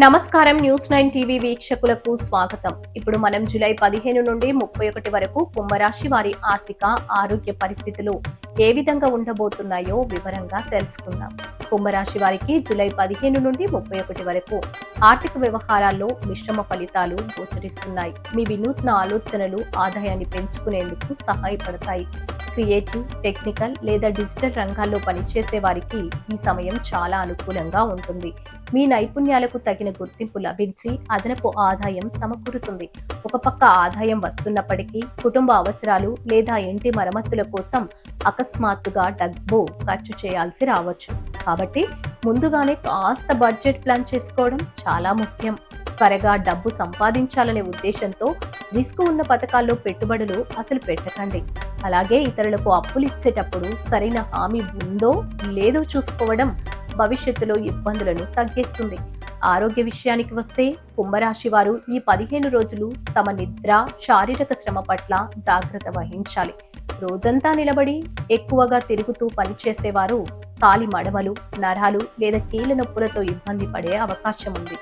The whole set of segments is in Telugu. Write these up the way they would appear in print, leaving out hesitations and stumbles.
నమస్కారం. న్యూస్ 9 టీవీ వీక్షకులకు స్వాగతం. ఇప్పుడు మనం జూలై 15 నుండి 31 వరకు కుంభరాశి వారి ఆర్థిక ఆరోగ్య పరిస్థితులు ఏ విధంగా ఉండబోతున్నాయో వివరంగా తెలుసుకుందాం. కుంభరాశి వారికి జూలై 15 నుండి 31 వరకు ఆర్థిక వ్యవహారాల్లో మిశ్రమ ఫలితాలు గోచరిస్తున్నాయి. మీ వినూత్న ఆలోచనలు ఆదాయాన్ని పెంచుకునేందుకు సహాయపడతాయి. క్రియేటివ్, టెక్నికల్ లేదా డిజిటల్ రంగాల్లో పనిచేసే వారికి ఈ సమయం చాలా అనుకూలంగా ఉంటుంది. మీ నైపుణ్యాలకు తగిన గుర్తింపు లభించి అదనపు ఆదాయం సమకూరుతుంది. ఒక పక్క ఆదాయం వస్తున్నప్పటికీ కుటుంబ అవసరాలు లేదా ఇంటి మరమ్మతుల కోసం అకస్మాత్తుగా డబ్బు ఖర్చు చేయాల్సి రావచ్చు. కాబట్టి ముందుగానే కాస్త బడ్జెట్ ప్లాన్ చేసుకోవడం చాలా ముఖ్యం. త్వరగా డబ్బు సంపాదించాలనే ఉద్దేశంతో రిస్క్ ఉన్న పథకాల్లో పెట్టుబడులు అసలు పెట్టకండి. అలాగే ఇతరులకు అప్పులు ఇచ్చేటప్పుడు సరైన హామీ ఉందో లేదో చూసుకోవడం భవిష్యత్తులో ఇబ్బందులను తగ్గిస్తుంది. ఆరోగ్య విషయానికి వస్తే కుంభరాశి వారు ఈ 15 రోజులు తమ నిద్ర, శారీరక శ్రమ పట్ల జాగ్రత్త వహించాలి. రోజంతా నిలబడి ఎక్కువగా తిరుగుతూ పనిచేసేవారు కాలి మడమలు, నరాలు లేదా కీళ్ళ నొప్పులతో ఇబ్బంది పడే అవకాశం ఉంది.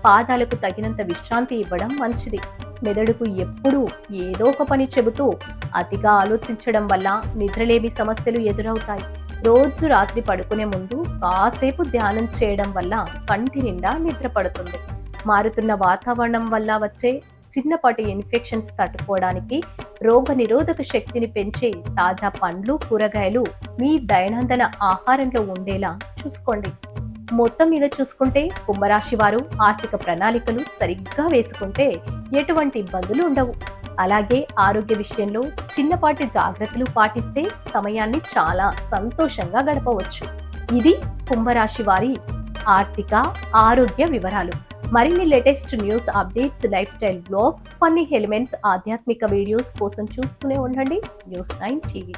పాదాలకు తగినంత విశ్రాంతి ఇవ్వడం మంచిది. మెదడుకు ఎప్పుడూ ఏదో ఒక పని చెబుతూ అతిగా ఆలోచించడం వల్ల నిద్రలేమి సమస్యలు ఎదురవుతాయి. రోజు రాత్రి పడుకునే ముందు కాసేపు ధ్యానం చేయడం వల్ల కంటి నిండా నిద్ర పడుతుంది. మారుతున్న వాతావరణం వల్ల వచ్చే చిన్నపాటి ఇన్ఫెక్షన్స్ తట్టుకోవడానికి రోగ నిరోధక శక్తిని పెంచే తాజా పండ్లు, కూరగాయలు మీ దైనందిన ఆహారంలో ఉండేలా చూసుకోండి. మొత్తం మీద చూసుకుంటే కుంభరాశి వారు ఆర్థిక ప్రణాళికలు సరిగ్గా వేసుకుంటే ఎటువంటి ఇబ్బందులు ఉండవు. అలాగే ఆరోగ్య విషయంలో చిన్నపాటి జాగ్రత్తలు పాటిస్తే సమయాన్ని చాలా సంతోషంగా గడపవచ్చు. ఇది కుంభరాశి వారి ఆర్థిక ఆరోగ్య వివరాలు. మరిన్ని latest news updates, lifestyle blogs, funny elements, ఆధ్యాత్మిక వీడియోస్ కోసం చూస్తూనే ఉండండి న్యూస్ 9 టీవీ.